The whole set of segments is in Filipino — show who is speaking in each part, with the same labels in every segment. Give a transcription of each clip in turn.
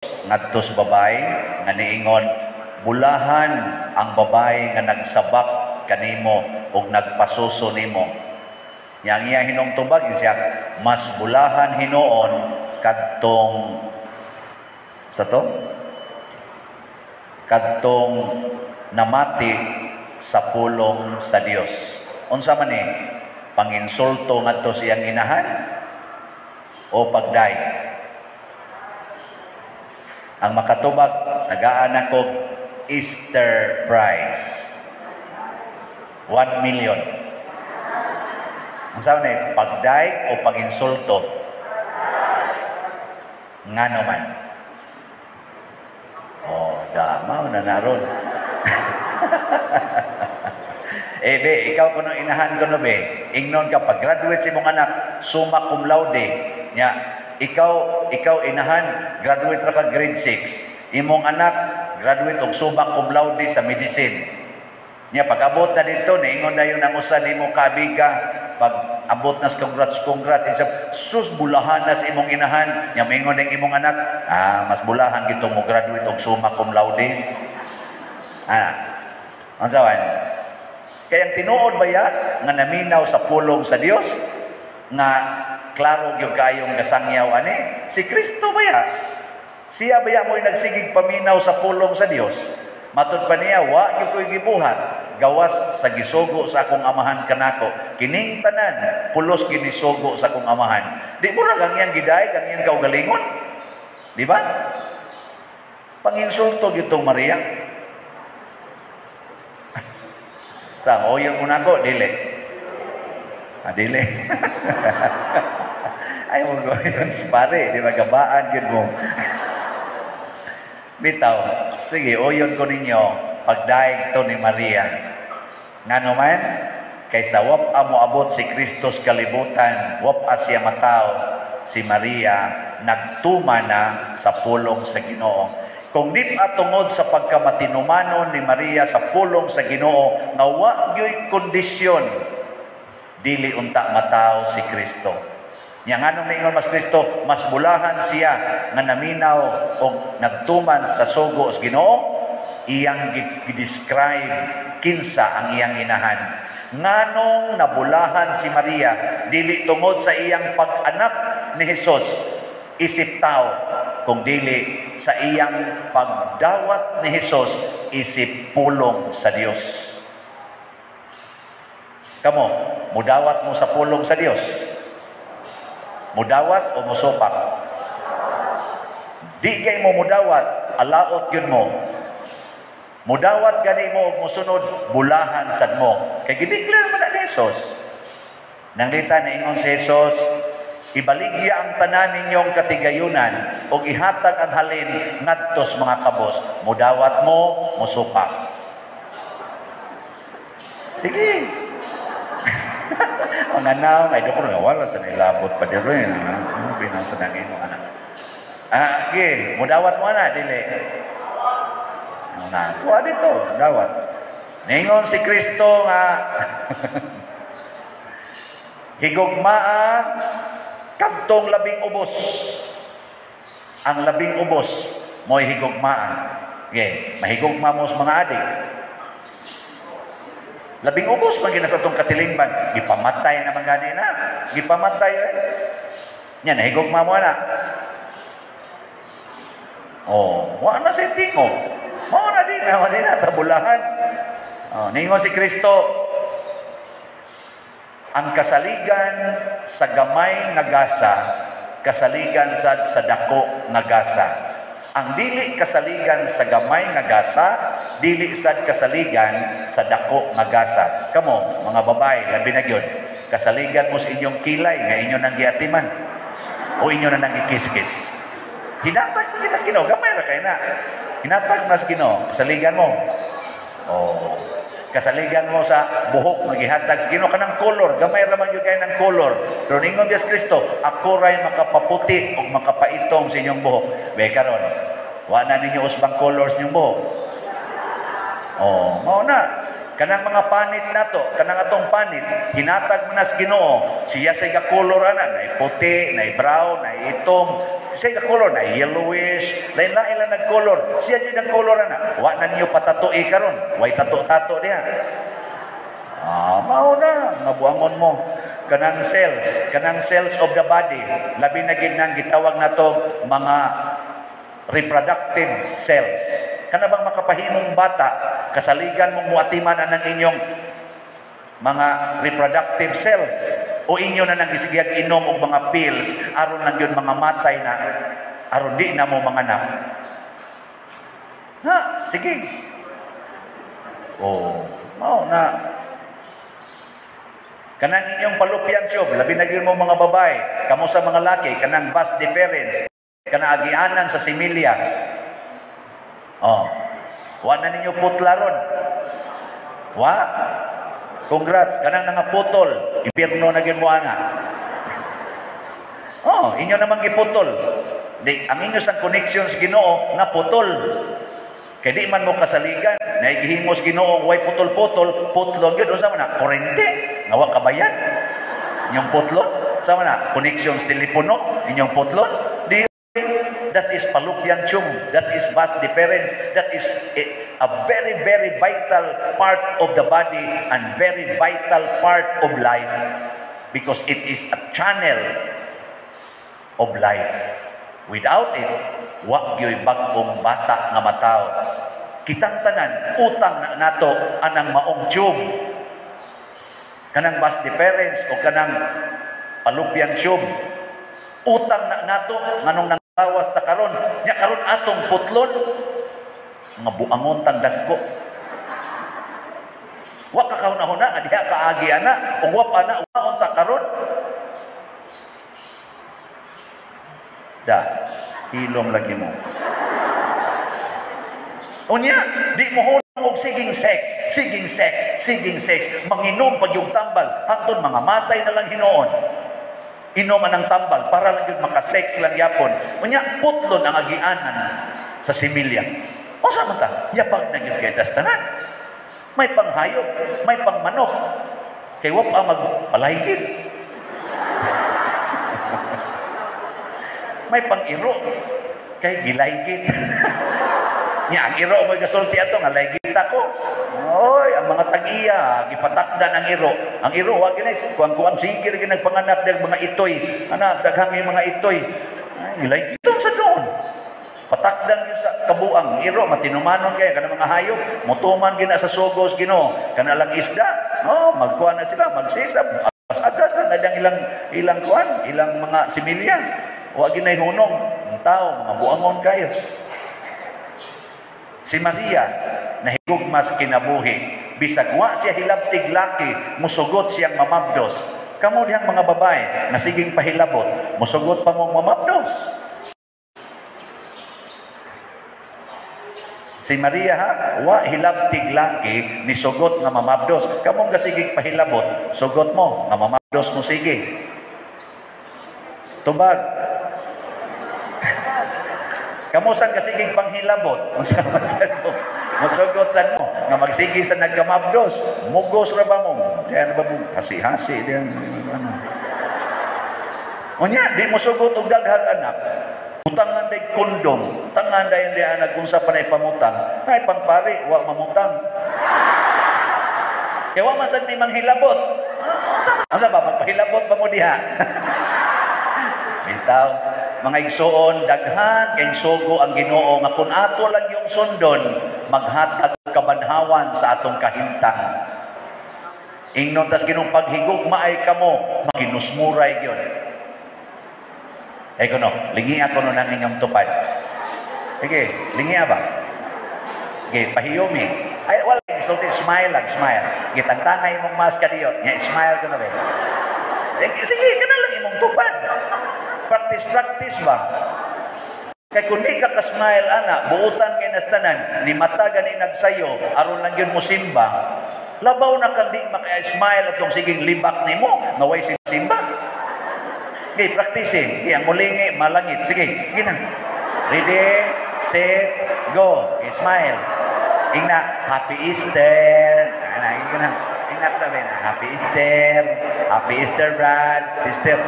Speaker 1: ngadto sa babae nga niingon, bulahan ang babae nga nagsabak kanimo ug nagpasuso nimo. Yang iya hinungtubag siya, mas bulahan hinuon kadtong sa to? Kadtong namati sa pulong sa Dios. Unsa man ni? Panginsulto ngadto siyang inahan o pagday? Ang makatubag, tagaan ako Easter prize. 1 million. Ang sabi na, pagday o paginsulto? Nga naman. Oh, dama na naroon. Be, ikaw kuno inahan ko no be. Ingnon ka, pag-graduate si mong anak, summa cum laude. Nya, ikaw inahan, graduate ra ka grade 6. Imong anak, graduate og summa cum laude sa medicine. Nya, pag-abot na dito, niingon na yun ang usa ni mo kabiga, pag abot nas congrats, isap, sus, bulahan nas imong inahan. Nya, mingon ng imong anak, mas bulahan gito mo graduate og summa cum laude. Ang sawan, kaya tinuod ba ya nga naminaw sa pulong sa Dios nga klaro gyud kayong gasangyaw ani si Kristo ba ya? Siya ba ya mo'y nagsigig paminaw sa pulong sa Dios? Matud pa niya, wa gyud ko'y gibuhat gawas sa gisugo sa akong amahan kanako. Kining tanan pulos ginisugo sa akong amahan. Di mo ra kang iyang giday kang iyang kaugalingon? Di ba? Panginsulto gyud tong Maria. Sa oyong una ko, dili. Dili. Ay mo ko yun si pare, di ba gabaan yun mo. Bitaw, sige, oyon ko ninyo, pagdaig to ni Maria. Nga naman, kaysa wap mo abot si Kristos kalibutan, wap siya mataw, si Maria, nagtuma na sa pulong sa Ginoo. Kung di tungod sa pagkamatinumanon ni Maria sa pulong sa Ginoo, nga wa gyoy kondisyon, dili unta mataw si Kristo. Nya nganong niingon mas Kristo, mas bulahan siya nga naminaw o nagtuman sa sugo sa Ginoo, iyang gi-describe kinsa ang iyang inahan. Nganong nabulahan si Maria, dili tungod sa iyang pag-anak ni Hesus, isip tao, kung dili sa iyang pagdawat ni Hesus isip pulong sa Dios. Kamo, mudawat mo sa pulong sa Dios? Mudawat o musupak? Di kay mo mudawat, alaot yun mo. Mudawat gani mo o musunod, bulahan sad mo. Kay gideklar man ni Hesus. Nang dita na ingon si Hesus, ibaligya ang tanan ninyong katigayunan o ihatag ang halin ngadtos mga kabos. Mudawat mo, musupak. Sige. Ang anaw, ay doon ko nga wala sa nilabot pa dito yun. Ano pinansanangin mo, anak? Okay, mudawat mo na, dili. Tuwa dito, dawat. Ningon si Kristo nga, higugmaa, kadtong labing ubos. Ang labing ubos mo'y higugmaan. Okay, mahigugma mo sa mga adik. Labing ubos pag sa itong katilingban, gipamatay naman gani na. Gipamatay Yan, nahigugma mo na. Wala na si Tingo. Wala din na, tabulahan. Ningon si Kristo, ang kasaligan sa gamay nga gasa, kasaligan sa dako nga gasa. Ang dili kasaligan sa gamay nga gasa, dili sad kasaligan sa dako nga gasa. Kamo, mga babae, labi na gyud, kasaligan mo sa inyong kilay nga inyo nang giatiman o inyo na nang ikiskis. Hinatag mo mas Ginoo, gamay ra kay na. Hinatag mas Ginoo, kasaligan mo. Kasaligan mo sa buhok magihatag sa Ginoo kanang color, gamay ra man gyud kay nang color. Pero ningon Dios Kristo, ako ray makapaputi ug makapaitong sa inyong buhok. Be karon, wa na ninyo usbang colors inyong buhok. Mao na. Kanang mga panit nato, kanang atong panit, hinatag mo na sa Ginoo. Siya say ka color ana, nay puti, nay brown, nay itom, siya ka-color na yellowish, lain-lain lang nag-color. Siya dyan ang color na. Wa na niyo patatoi karon. Way tato-tato diha. Mao na, nabuangon mo. Kanang cells of the body, labi na gid nang gitawag nato mga reproductive cells. Kana bang makapahimong bata, kasaligan mong muatiman ang inyong mga reproductive cells o inyo na nang gisigiyag inom og mga pills aron lang yun mga matay na aron di na mo mga anak. Sige. Mao na. Kanang inyong fallopian tube, labi na gyud mo mga babae, kamo sa mga laki, kanang vas deferens, kanang agianan sa similya. Wa na ninyo putla ron. Wa. Congrats, kanang nga putol, impierno na gyud mo ana. Inyo namang giputol. Ang inyo sang connection sa Ginoo na putol. Kaya di man mo kasaligan, naigihimos Ginoo, way putol-putol, putlon yun, unsa man na, kurente, ngawa kabayan, inyong putlon, sama na, connection sa telepono, inyong putlon, di, that is fallopian tube, that is vas deferens, that is a very, very vital part of the body and very vital part of life because it is a channel of life. Without it, wa gyoy bag-ong bata nga mataw. Kitang tanan utang na nato anang maong tube. Kanang vas deferens o kanang fallopian tube. Utang na nato nganong nanglawas ta karon. Nya karon atong putlon nga buangon tang dagko. Wa ka kauna-una diha kaagi ana ug wa pa na waon ta karon. Hilom lagi mo. Unya, di mo hulong og siging sex, manginom pag yung tambal, hangtod mga matay na lang hinoon. Inom ang tambal, para lang yun makasex lang yapon. Unya, putlon ang agianan sa similya. O sa mata, yapag na yun kay dastanan. May panghayop, may pangmanok. Kaya wap ang magpalahigid. May pang-iro kay gilaygit. Nya ang iro mo gasulti ato nga laygit ako. Oy, ang mga tag-iya gipatakdan ang iro. Ang iro wa ginay kuan sige rin nagpanganak dag mga itoy. Anak daghang mga itoy. Ay laygit sa doon. Patakdan gyud sa kabuang iro matinumanon kay kana mga hayop, mutuman gina sa sugos Ginoo. Kana lang isda. Magkuan na sila, magsisab. Agas na ilang kuan, ilang mga similya. Wa ginay hunong ang tao mga buangon kayo. Si Maria nahigugmas kinabuhi bisag wa siya hilabtig laki musugot siyang mamabdos. Kamo dihang mga babae nga siging pahilabot musugot pa mong mamabdos. Si Maria wa hilabtig laki ni sugot nga mamabdos. Kamo nga siging pahilabot sugot mo nga mamabdos mo sige. Tubag. Kamusan kasigig panghilabot? Masugot sa mo. Nga magsigi sa nagkamabdos. Mugos ra ba mo? Diyan ba mo? Hasi-hasi. Diyan. O niya, di mo sugot og daghang anak. Utangan day kondom. Tangan day hindi anak kung sa panay pamutang. Ay, pangpari, wa mamutang. Kaya wa masag ni manghilabot. Asa ba? Magpahilabot ba mo diha? Bitaw. Mga igsoon, daghan kay sugo ang Ginoo nga kun ato lang yung sundon, maghatag kabanhawan sa atong kahimtang. Ingnon tas Ginoong paghigugma ay kamo, maginusmuray gyud. Ay kuno, lingi ako no nang inyong tupad. Sige, lingi ba? Sige, pahiyumi. Ay wala gisulti, smile lang, smile. Gitangtangay imong maska diyo, nya smile kuno ba? Sige, kana lang imong tupad. Practice ba? Kaya kung di ka ka-smile, ana, buutan kay nastanan, ni mata gani nagsayo, aron lang yun mo simba, labaw na kang di maka-smile at yung siging libak ni mo, naway simba. Okay, practicing. Okay, ang mulingi, malangit. Sige, gina. Ready, set, go. Okay, smile. Ingna, Happy Easter. Ingna ka na, Happy Easter. Happy Easter, Brad. Sister.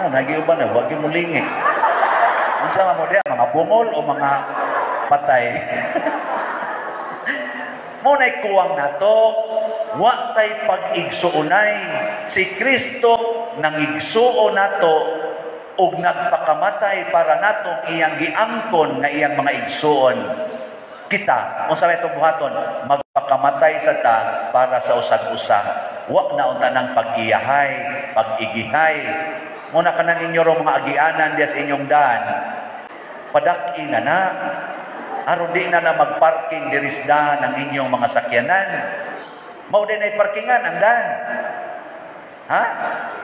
Speaker 1: Nagiuban na, huwag yung mulingi. Unsa mo diya, mga bungol o mga patay? Muna'y kuwang nato, wa tay pag-igsuunay. Si Kristo nang igsuon nato ug nagpakamatay para natong iyang giangkon nga iyang mga igsuon. Kita, unsa may buhaton, magpakamatay sa ta para sa usag-usa. Wa na unta nang pag-iyahay, pag-igihay. Muna ka nang inyong mga agianan diya sa inyong daan. Padak-i na aron di na magparking dirisda ng inyong mga sakyanan. Mao din ay parkingan ang daan. Ha?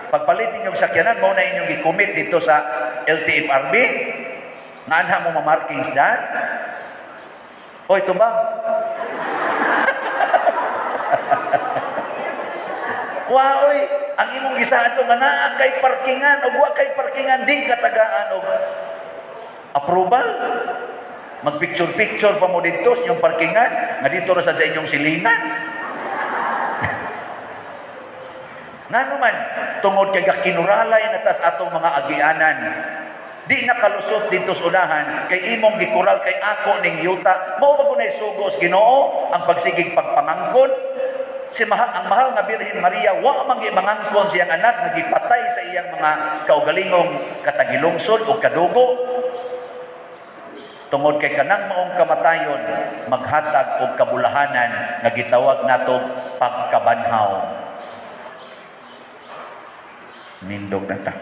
Speaker 1: Pagpalit inyong sakyanan, mao na inyong i-commit dito sa LTFRB. Nga anha mo mamarking sa daan. Hoy, tumbang. Waoy, ang imong gisaan ito nga naa kay parkingan o wa kay parkingan, di katagaan o approval. Mag-picture-picture pa mo dito sa inyong parkingan, nga dito na sa inyong silingan. Nga naman, tungod kay kinuralay na tas atong mga agianan, di nakalusot dito sa unahan, kay imong gikural kay ako ning yuta, mao ba gunay sugos Ginoo ang pagsigig pagpamangkon? Ang mahal nga Birhen Maria, wa man gimangangkon siyang anak nga gipatay sa iyang mga kaugalingong katagilungsod o kadugo. Tungod kay kanang maong kamatayon, maghatag og kabulahanan nga gitawag natong pagkabanhaw. Mindog na ta.